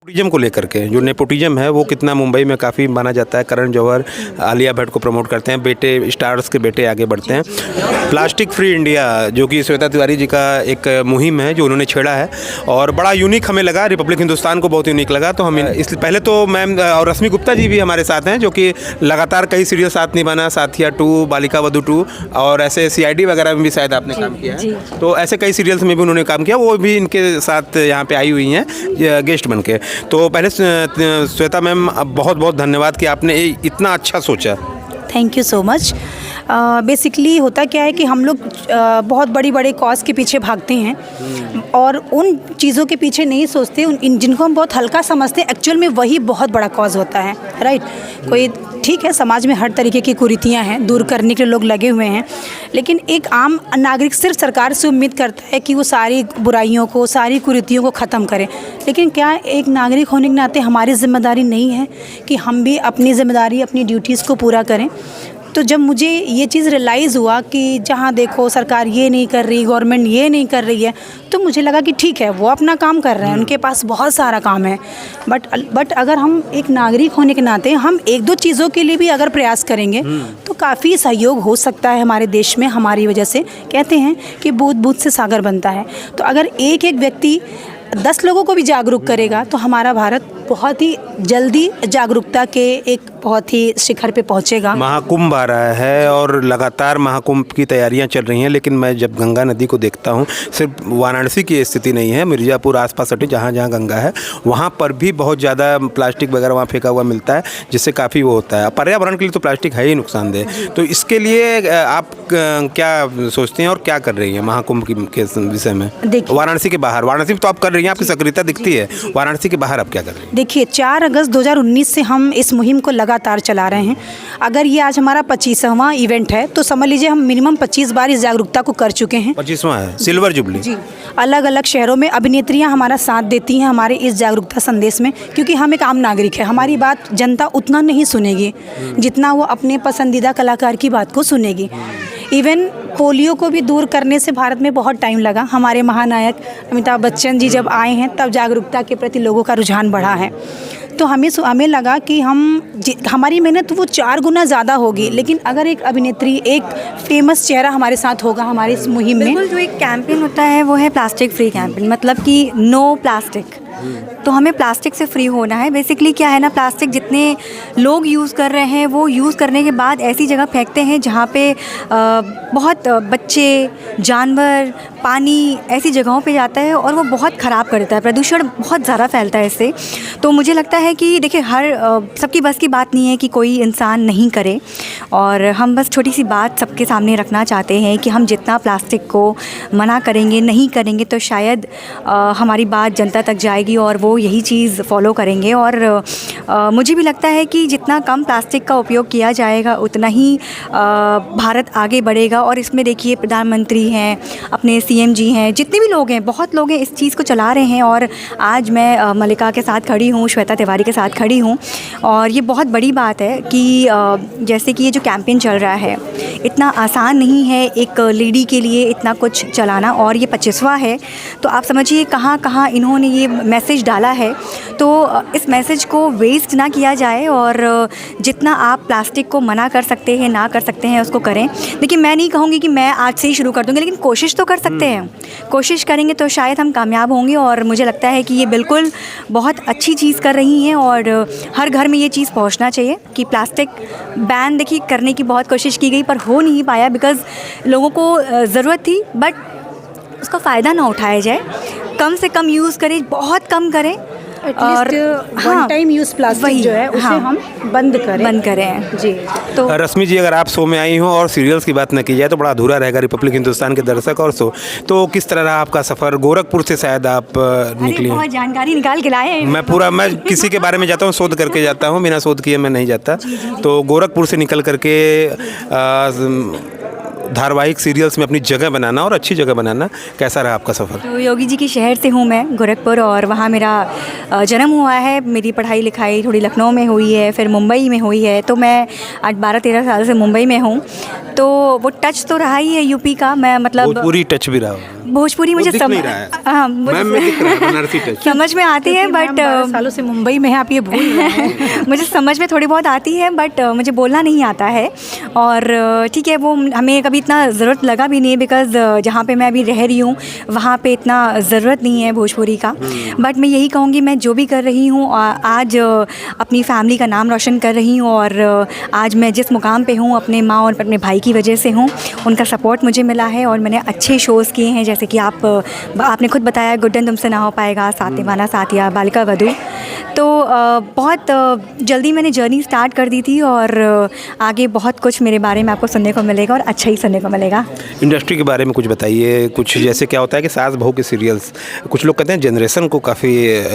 Nepotism को लेकर के जो नेपोटिज्म है वो कितना मुंबई में काफ़ी माना जाता है। करण जौहर आलिया भट्ट को प्रमोट करते हैं, बेटे स्टार्स के बेटे आगे बढ़ते हैं। प्लास्टिक फ्री इंडिया जो कि श्वेता तिवारी जी का एक मुहिम है जो उन्होंने छेड़ा है और बड़ा यूनिक हमें लगा, रिपब्लिक हिंदुस्तान को बहुत यूनिक लगा। तो हम इस पहले तो मैम और रश्मि गुप्ता जी भी हमारे साथ हैं जो कि लगातार कई सीरियल साथ निभाना, साथिया 2, बालिका वधू 2 और ऐसे CID वगैरह में भी शायद आपने काम किया है। तो ऐसे कई सीरियल्स में भी उन्होंने काम किया, वो भी इनके साथ यहाँ पे आई हुई हैं गेस्ट बन के। तो पहले श्वेता मैम बहुत बहुत धन्यवाद कि आपने इतना अच्छा सोचा। Thank you so much. Basically होता क्या है कि हम लोग बहुत बड़ी कॉज के पीछे भागते हैं और उन चीज़ों के पीछे नहीं सोचते, जिनको हम बहुत हल्का समझते हैं, एक्चुअल में वही बहुत बड़ा कॉज होता है। राइट। कोई ठीक है, समाज में हर तरीके की कुरीतियां हैं, दूर करने के लिए लोग लगे हुए हैं, लेकिन एक आम नागरिक सिर्फ सरकार से उम्मीद करता है कि वो सारी बुराइयों को, सारी कुरीतियों को ख़त्म करे। लेकिन क्या एक नागरिक होने के नाते हमारी जिम्मेदारी नहीं है कि हम भी अपनी जिम्मेदारी, अपनी ड्यूटीज़ को पूरा करें? तो जब मुझे ये चीज़ रियलाइज़ हुआ कि जहाँ देखो सरकार ये नहीं कर रही, गवर्नमेंट ये नहीं कर रही है, तो मुझे लगा कि ठीक है, वो अपना काम कर रहे हैं, उनके पास बहुत सारा काम है, बट अगर हम एक नागरिक होने के नाते हम एक दो चीज़ों के लिए भी अगर प्रयास करेंगे तो काफ़ी सहयोग हो सकता है हमारे देश में। हमारी वजह से कहते हैं कि बूंद बूंद से सागर बनता है। तो अगर एक एक व्यक्ति 10 लोगों को भी जागरूक करेगा तो हमारा भारत बहुत ही जल्दी जागरूकता के एक बहुत ही शिखर पे पहुंचेगा। महाकुंभ आ रहा है और लगातार महाकुंभ की तैयारियां चल रही हैं, लेकिन मैं जब गंगा नदी को देखता हूं, सिर्फ वाराणसी की स्थिति नहीं है, मिर्ज़ापुर आसपास सटे जहां जहां गंगा है वहां पर भी बहुत ज़्यादा प्लास्टिक वगैरह वहाँ फेंका हुआ मिलता है, जिससे काफ़ी वो होता है। पर्यावरण के लिए तो प्लास्टिक है ही नुकसानदेह। तो इसके लिए आप क्या सोचते हैं और क्या कर रही हैं महाकुंभ के विषय में? वाराणसी के बाहर, वाराणसी में तो आप कर रही हैं, आपकी सक्रियता दिखती है, वाराणसी के बाहर आप क्या कर रही हैं? देखिए, 4 अगस्त 2019 से हम इस मुहिम को लगातार चला रहे हैं। अगर ये आज हमारा 25वां इवेंट है तो समझ लीजिए हम मिनिमम 25 बार इस जागरूकता को कर चुके हैं। 25वां है, सिल्वर जुबली जी। अलग अलग शहरों में अभिनेत्रियां हमारा साथ देती हैं हमारे इस जागरूकता संदेश में, क्योंकि हम एक आम नागरिक है, हमारी बात जनता उतना नहीं सुनेगी जितना वो अपने पसंदीदा कलाकार की बात को सुनेगी। इवन पोलियो को भी दूर करने से भारत में बहुत टाइम लगा। हमारे महानायक अमिताभ बच्चन जी जब आए हैं तब जागरूकता के प्रति लोगों का रुझान बढ़ा है। तो हमें लगा कि हमारी मेहनत वो 4 गुना ज़्यादा होगी, लेकिन अगर एक अभिनेत्री, एक फेमस चेहरा हमारे साथ होगा हमारी इस मुहिम में। बिल्कुल, जो एक कैंपेन होता है वो है प्लास्टिक फ्री कैंपेन, मतलब कि नो प्लास्टिक। तो हमें प्लास्टिक से फ्री होना है। बेसिकली क्या है ना, प्लास्टिक जितने लोग यूज़ कर रहे हैं वो यूज़ करने के बाद ऐसी जगह फेंकते हैं जहाँ पे बहुत बच्चे, जानवर, पानी ऐसी जगहों पे जाता है और वो बहुत ख़राब करता है, प्रदूषण बहुत ज़्यादा फैलता है इससे। तो मुझे लगता है कि देखिए, सबकी बस की बात नहीं है कि कोई इंसान नहीं करे, और हम बस छोटी सी बात सबके सामने रखना चाहते हैं कि हम जितना प्लास्टिक को मना करेंगे, नहीं करेंगे, तो शायद हमारी बात जनता तक जाएगी और वो यही चीज़ फॉलो करेंगे। और मुझे भी लगता है कि जितना कम प्लास्टिक का उपयोग किया जाएगा उतना ही भारत आगे बढ़ेगा। और इसमें देखिए, प्रधानमंत्री हैं, अपने CM जी हैं, जितने भी लोग हैं, बहुत लोग हैं इस चीज़ को चला रहे हैं। और आज मैं मलिका के साथ खड़ी हूँ, श्वेता तिवारी के साथ खड़ी हूँ, और ये बहुत बड़ी बात है कि जैसे कि ये जो कैंपेन चल रहा है, इतना आसान नहीं है एक लेडी के लिए इतना कुछ चलाना, और ये 25वां है। तो आप समझिए कहाँ कहाँ इन्होंने ये मैसेज डाला है। तो इस मैसेज को वेस्ट ना किया जाए, और जितना आप प्लास्टिक को मना कर सकते हैं, ना कर सकते हैं, उसको करें। देखिए, मैं नहीं कहूँगी कि मैं आज से ही शुरू कर दूँगी, लेकिन कोशिश तो कर सकते हैं। कोशिश करेंगे तो शायद हम कामयाब होंगे। और मुझे लगता है कि ये बिल्कुल बहुत अच्छी चीज़ कर रही हैं, और हर घर में ये चीज़ पहुँचना चाहिए कि प्लास्टिक बैन, देखिए, करने की बहुत कोशिश की गई पर हो नहीं पाया, बिकॉज़ लोगों को ज़रूरत थी, बट उसका फ़ायदा ना उठाया जाए। कम से कम यूज़ करें, बहुत कम करें, और वन टाइम यूज़ प्लास्टिक जो है उसे हम बंद करें जी। तो रश्मि जी, अगर आप शो में आई हो और सीरियल्स की बात न की जाए तो बड़ा अधूरा रहेगा रिपब्लिक हिंदुस्तान के दर्शक और शो। तो किस तरह रहा आपका सफ़र? गोरखपुर से शायद आप निकली हैं। बहुत जानकारी निकाल के लाए हैं। मैं किसी के बारे में जाता हूँ, शोध करके जाता हूँ, बिना शोध किए मैं नहीं जाता। तो गोरखपुर से निकल करके धारावाहिक सीरियल्स में अपनी जगह बनाना और अच्छी जगह बनाना, कैसा रहा आपका सफ़र? तो योगी जी के शहर से हूँ मैं, गोरखपुर, और वहाँ मेरा जन्म हुआ है। मेरी पढ़ाई लिखाई थोड़ी लखनऊ में हुई है, फिर मुंबई में हुई है। तो मैं आज 12-13 साल से मुंबई में हूँ। तो वो टच तो रहा ही है यूपी का, मैं मतलब पूरी टच भी रहा। भोजपुरी मुझे दिख नहीं रहा है। हाँ, मैम में दिख रहा है बनारसी टच। समझ में आती है बट 12 सालों से मुंबई में है, आप ये भूल रहे हैं। मुझे समझ में थोड़ी बहुत आती है बट मुझे बोलना नहीं आता है। और ठीक है, वो हमें कभी इतना ज़रूरत लगा भी नहीं है बिकॉज़ जहाँ पे मैं अभी रह रही हूँ वहाँ पे इतना ज़रूरत नहीं है भोजपुरी का। बट मैं यही कहूँगी, मैं जो भी कर रही हूँ आज अपनी फैमिली का नाम रोशन कर रही हूँ और आज मैं जिस मुकाम पे हूँ अपने माँ और अपने भाई की वजह से हूँ। उनका सपोर्ट मुझे मिला है और मैंने अच्छे शोज़ किए हैं, जैसे कि आपने खुद बताया गुड्डन तुमसे ना हो पाएगा, साथ निभाना साथिया, बालिका वधू। तो बहुत जल्दी मैंने जर्नी स्टार्ट कर दी थी और आगे बहुत कुछ मेरे बारे में आपको सुनने को मिलेगा और अच्छा ही सुनने को मिलेगा। इंडस्ट्री के बारे में कुछ बताइए, कुछ जैसे क्या होता है कि सास बहू के सीरियल्स, कुछ लोग कहते हैं जनरेशन को काफ़ी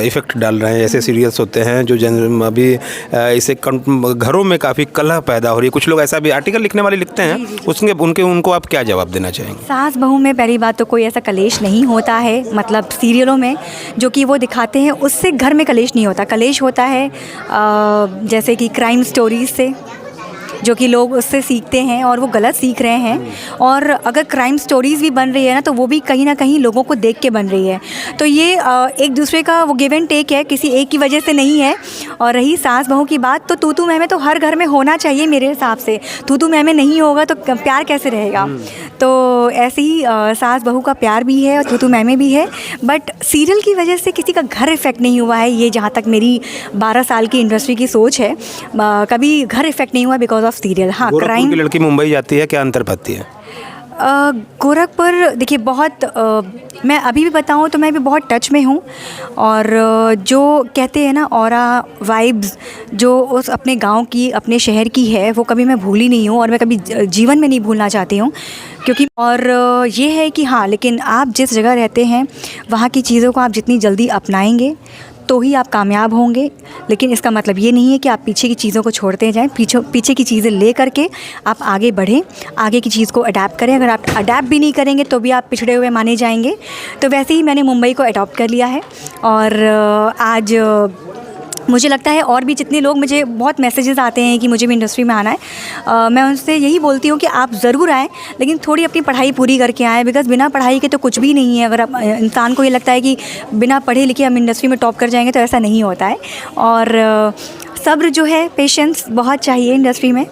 इफ़ेक्ट डाल रहे हैं। ऐसे सीरियल्स होते हैं जो अभी इसे घरों में काफ़ी कलह पैदा हो रही है। कुछ लोग ऐसा भी आर्टिकल लिखने वाले लिखते हैं, उसके उनको आप क्या जवाब देना चाहेंगे? सास बहू में पहली बात तो कोई ऐसा कलेश नहीं होता है, मतलब सीरियलों में जो कि वो दिखाते हैं उससे घर में कलेश नहीं होता। कलेश होता है जैसे कि क्राइम स्टोरीज से, जो कि लोग उससे सीखते हैं और वो गलत सीख रहे हैं। और अगर क्राइम स्टोरीज़ भी बन रही है ना तो वो भी कहीं ना कहीं लोगों को देख के बन रही है। तो ये एक दूसरे का वो गिव एंड टेक है, किसी एक की वजह से नहीं है। और रही सास बहू की बात, तो तू मैं तो हर घर में होना चाहिए मेरे हिसाब से। तू मैं नहीं होगा तो प्यार कैसे रहेगा? तो ऐसे ही सास बहू का प्यार भी है और तू मैं भी है। बट सीरियल की वजह से किसी का घर इफ़ेक्ट नहीं हुआ है, ये जहाँ तक मेरी 12 साल की इंडस्ट्री की सोच है। कभी घर इफ़ेक्ट नहीं हुआ बिकॉज ऑफ सीरियल। हाँ, क्राइम की लड़की मुंबई जाती है, क्या अंतर पाती है? गोरखपुर देखिए बहुत मैं अभी भी बताऊँ तो मैं भी बहुत टच में हूँ। और जो कहते हैं ना ऑरा वाइब्स जो उस अपने गांव की, अपने शहर की है, वो कभी मैं भूली नहीं हूँ और मैं कभी जीवन में नहीं भूलना चाहती हूँ। क्योंकि और ये है कि हाँ, लेकिन आप जिस जगह रहते हैं वहाँ की चीज़ों को आप जितनी जल्दी अपनाएंगे तो ही आप कामयाब होंगे। लेकिन इसका मतलब ये नहीं है कि आप पीछे की चीज़ों को छोड़ते जाएं। पीछे की चीज़ें ले करके आप आगे बढ़ें, आगे की चीज़ को अडैप्ट करें। अगर आप अडैप्ट भी नहीं करेंगे तो भी आप पिछड़े हुए माने जाएंगे। तो वैसे ही मैंने मुंबई को अडॉप्ट कर लिया है। और आज मुझे लगता है और भी जितने लोग, मुझे बहुत मैसेजेस आते हैं कि मुझे भी इंडस्ट्री में आना है, मैं उनसे यही बोलती हूँ कि आप ज़रूर आएँ, लेकिन थोड़ी अपनी पढ़ाई पूरी करके आएँ। बिकॉज़ बिना पढ़ाई के तो कुछ भी नहीं है। अगर आप इंसान को ये लगता है कि बिना पढ़े लिखे हम इंडस्ट्री में टॉप कर जाएंगे तो ऐसा नहीं होता है। और सब्र जो है, पेशेंस बहुत चाहिए इंडस्ट्री में।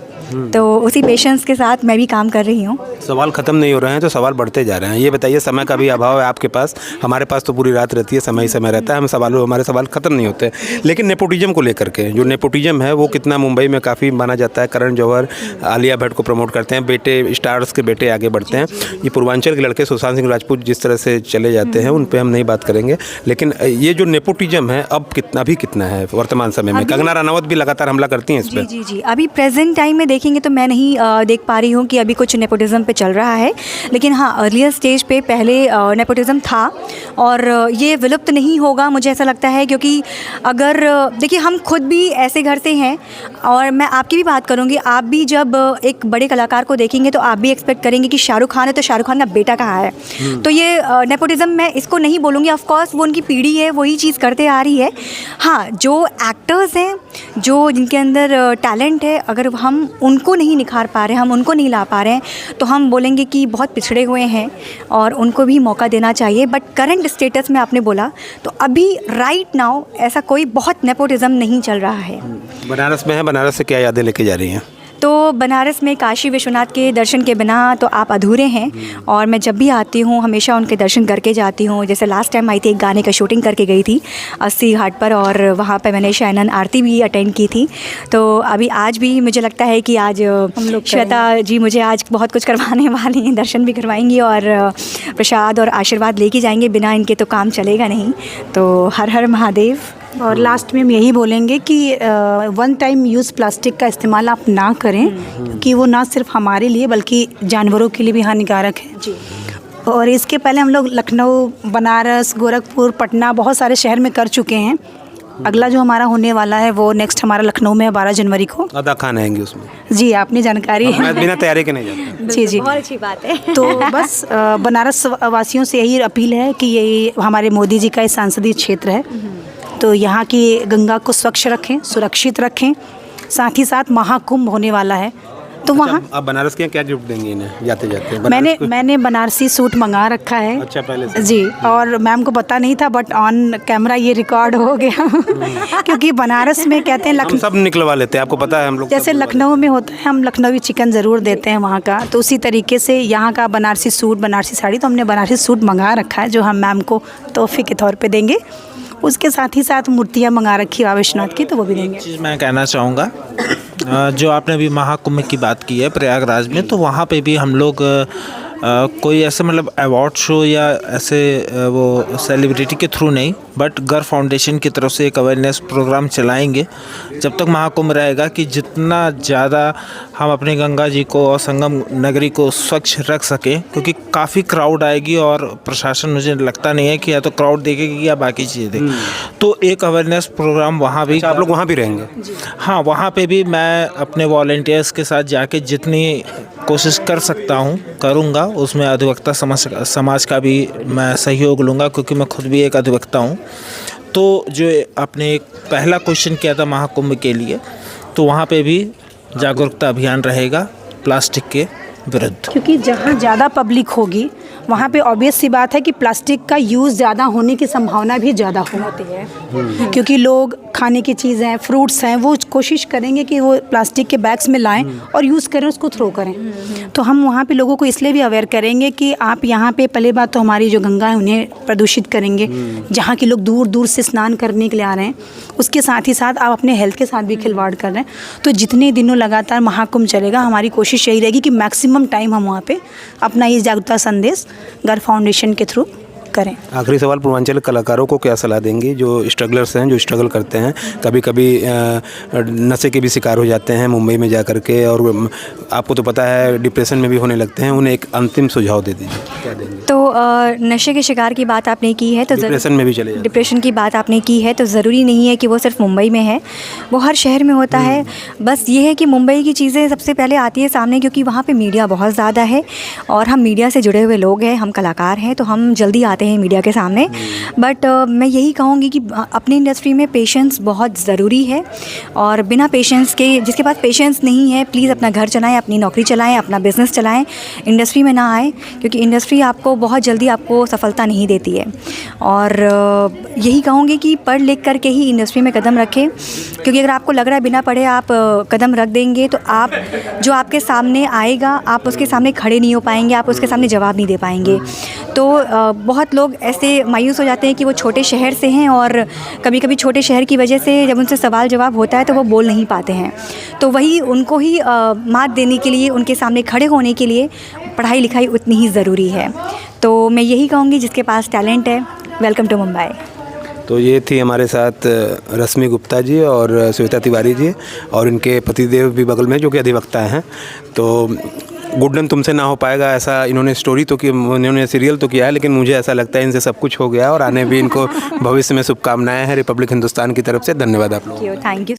तो उसी पेशेंस के साथ मैं भी काम कर रही हूँ। सवाल ख़त्म नहीं हो रहे हैं तो सवाल बढ़ते जा रहे हैं। ये बताइए, समय का भी अभाव है आपके पास, हमारे पास तो पूरी रात रहती है, समय ही समय रहता है, हमारे सवाल ख़त्म नहीं होते। लेकिन नेपोटिज्म को लेकर के, जो नेपोटिज्म है वो कितना मुंबई में काफ़ी माना जाता है। करण जौहर, आलिया भट्ट को प्रमोट करते हैं, बेटे स्टार्स के बेटे आगे बढ़ते हैं। ये पूर्वांचल के लड़के सुशांत सिंह राजपूत जिस तरह से चले जाते हैं उन पर हम नहीं बात करेंगे। लेकिन ये जो नेपोटिज्म है अब कितना है वर्तमान समय में? कंगना रनावत भी लगातार हमला करती हैं इस पर। जी, अभी प्रेजेंट टाइम में देखेंगे तो मैं नहीं देख पा रही हूँ कि अभी कुछ नेपोटिज्म पे चल रहा है। लेकिन हाँ, अर्लियर स्टेज पे पहले नेपोटिज्म था और ये विलुप्त नहीं होगा मुझे ऐसा लगता है। क्योंकि अगर देखिए, हम खुद भी ऐसे घर से हैं और मैं आपकी भी बात करूँगी, आप भी जब एक बड़े कलाकार को देखेंगे तो आप भी एक्सपेक्ट करेंगे कि शाहरुख खान है तो शाहरुख खान का बेटा कहाँ है। तो ये नेपोटिज्म मैं इसको नहीं बोलूँगी। ऑफकोर्स वो उनकी पीढ़ी है, वही चीज़ करते आ रही है। हाँ, जो एक्टर्स हैं, जो जिनके अंदर टैलेंट है, अगर हम उनको नहीं निखार पा रहे हैं, हम उनको नहीं ला पा रहे हैं, तो हम बोलेंगे कि बहुत पिछड़े हुए हैं और उनको भी मौका देना चाहिए। बट करंट स्टेटस में आपने बोला तो अभी राइट नाउ ऐसा कोई बहुत नेपोटिज्म नहीं चल रहा है। बनारस में है, बनारस से क्या यादें लेके जा रही हैं? तो बनारस में काशी विश्वनाथ के दर्शन के बिना तो आप अधूरे हैं। और मैं जब भी आती हूँ हमेशा उनके दर्शन करके जाती हूँ। जैसे लास्ट टाइम आई थी, एक गाने का शूटिंग करके गई थी 80 घाट पर और वहाँ पे मैंने शयनन आरती भी अटेंड की थी। तो अभी आज भी मुझे लगता है कि आज हम लोग श्वेता जी मुझे आज बहुत कुछ करवाने वाली हैं, दर्शन भी करवाएंगी और प्रसाद और आशीर्वाद लेके जाएंगे। बिना इनके तो काम चलेगा नहीं। तो हर हर महादेव। और लास्ट में हम यही बोलेंगे कि वन टाइम यूज़ प्लास्टिक का इस्तेमाल आप ना करें, क्योंकि वो ना सिर्फ हमारे लिए बल्कि जानवरों के लिए भी हानिकारक है जी। और इसके पहले हम लोग लखनऊ, बनारस, गोरखपुर, पटना बहुत सारे शहर में कर चुके हैं। अगला जो हमारा होने वाला है वो नेक्स्ट हमारा लखनऊ में है 12 जनवरी को। अदा खान आएंगे उसमें? जी, आपने जानकारी है। मैं बिना तैयारी के नहीं जाता। जी, बहुत अच्छी बात है। तो बस बनारस वासियों से यही अपील है कि यही हमारे मोदी जी का संसदीय क्षेत्र है, तो यहाँ की गंगा को स्वच्छ रखें, सुरक्षित रखें। साथ ही साथ महाकुंभ होने वाला है तो वहाँ आप बनारस के क्या गिफ्ट देंगे इन्हें जाते जाते? मैंने बनारसी सूट मंगा रखा है। अच्छा, पहले से? जी, और मैम को पता नहीं था, बट ऑन कैमरा ये रिकॉर्ड हो गया क्योंकि बनारस में कहते हैं हम सब निकलवा लेते हैं, आपको पता है हम लोग जैसे लखनऊ में होता है, हम लखनवी चिकन ज़रूर देते हैं वहाँ का, तो उसी तरीके से यहाँ का बनारसी सूट, बनारसी साड़ी, तो हमने बनारसी सूट मंगा रखा है जो हम मैम को तोहफे के तौर पे देंगे। उसके साथ ही साथ मूर्तियाँ मंगा रखी है विश्वनाथ की, तो वो भी देंगे। चीज़ मैं कहना चाहूँगा, जो आपने अभी महाकुंभ की बात की है प्रयागराज में, तो वहाँ पे भी हम लोग कोई ऐसे मतलब अवार्ड शो या ऐसे वो सेलिब्रिटी के थ्रू नहीं, बट गर फाउंडेशन की तरफ से एक अवेयरनेस प्रोग्राम चलाएंगे जब तक महाकुंभ रहेगा, कि जितना ज़्यादा हम अपने गंगा जी को और संगम नगरी को स्वच्छ रख सकें, क्योंकि काफ़ी क्राउड आएगी और प्रशासन मुझे लगता नहीं है कि या तो क्राउड देखेगी या बाकी चीज़ें देखेगी। तो एक अवेयरनेस प्रोग्राम वहाँ भी। आप लोग वहाँ भी रहेंगे? हाँ, वहाँ पे भी मैं अपने वॉलंटियर्स के साथ जाके जितनी कोशिश कर सकता हूँ करूँगा। उसमें अधिवक्ता समाज का भी मैं सहयोग लूँगा, क्योंकि मैं खुद भी एक अधिवक्ता हूँ। तो जो आपने एक पहला क्वेश्चन किया था महाकुंभ के लिए, तो वहाँ पे भी जागरूकता अभियान रहेगा प्लास्टिक के विरुद्ध। क्योंकि जहाँ ज़्यादा पब्लिक होगी वहाँ पे ऑब्वियस सी बात है कि प्लास्टिक का यूज़ ज़्यादा होने की संभावना भी ज़्यादा होती है, क्योंकि लोग खाने की चीज़ें हैं, फ्रूट्स हैं, वो कोशिश करेंगे कि वो प्लास्टिक के बैग्स में लाएं और यूज़ करें, उसको थ्रो करें। तो हम वहाँ पे लोगों को इसलिए भी अवेयर करेंगे कि आप यहाँ पे पहले बात तो हमारी जो गंगा है उन्हें प्रदूषित करेंगे, जहाँ के लोग दूर दूर से स्नान करने के लिए आ रहे हैं। उसके साथ ही साथ आप अपने हेल्थ के साथ भी खिलवाड़ कर रहे हैं। तो जितने दिनों लगातार महाकुंभ चलेगा, हमारी कोशिश यही रहेगी कि मैक्सिमम टाइम हम वहाँ पे अपना ये जागरूकता संदेश गर फाउंडेशन के थ्रू करें। आखिरी सवाल, पूर्वांचल कलाकारों को क्या सलाह देंगी जो स्ट्रगलर्स हैं, जो स्ट्रगल करते हैं, कभी कभी नशे के भी शिकार हो जाते हैं मुंबई में जा कर के, और आपको तो पता है डिप्रेशन में भी होने लगते हैं, उन्हें एक अंतिम सुझाव दे दीजिए, क्या देंगे? तो नशे के शिकार की बात आपने की है, तो डिप्रेशन में भी चले जाते हैं। डिप्रेशन की बात आपने की है, तो ज़रूरी नहीं है कि वो सिर्फ मुंबई में है, वो हर शहर में होता है। बस ये है कि मुंबई की चीज़ें सबसे पहले आती है सामने, क्योंकि वहाँ पे मीडिया बहुत ज़्यादा है और हम मीडिया से जुड़े हुए लोग हैं, हम कलाकार हैं, तो हम जल्दी आते हैं मीडिया के सामने। बट मैं यही कहूँगी कि अपनी इंडस्ट्री में पेशेंस बहुत ज़रूरी है, और बिना पेशेंस के, जिसके पास पेशेंस नहीं है, प्लीज़ अपना घर चलाएं, अपनी नौकरी चलाएं, अपना बिज़नेस चलाएं, इंडस्ट्री में ना आए, क्योंकि इंडस्ट्री आपको बहुत जल्दी आपको सफलता नहीं देती है। और यही कहूँगी कि पढ़ लिख करके ही इंडस्ट्री में कदम रखें, क्योंकि अगर आपको लग रहा है बिना पढ़े आप कदम रख देंगे, तो आप जो आपके सामने आएगा आप उसके सामने खड़े नहीं हो पाएंगे, आप उसके सामने जवाब नहीं दे पाएंगे। तो बहुत लोग ऐसे मायूस हो जाते हैं कि वो छोटे शहर से हैं, और कभी कभी छोटे शहर की वजह से जब उनसे सवाल जवाब होता है तो वो बोल नहीं पाते हैं। तो वही उनको ही मात देने के लिए, उनके सामने खड़े होने के लिए पढ़ाई लिखाई उतनी ही ज़रूरी है। तो मैं यही कहूँगी, जिसके पास टैलेंट है, वेलकम टू मुंबई। तो ये थी हमारे साथ रश्मि गुप्ता जी और श्वेता तिवारी जी, और इनके पतिदेव भी बगल में जो कि अधिवक्ता हैं। तो गुड्डन तुमसे ना हो पाएगा, ऐसा इन्होंने स्टोरी तो की, इन्होंने सीरियल तो किया है, लेकिन मुझे ऐसा लगता है इनसे सब कुछ हो गया, और आने भी इनको भविष्य में शुभकामनाएं हैं रिपब्लिक हिंदुस्तान की तरफ से। धन्यवाद आप लोगों को। Thank you.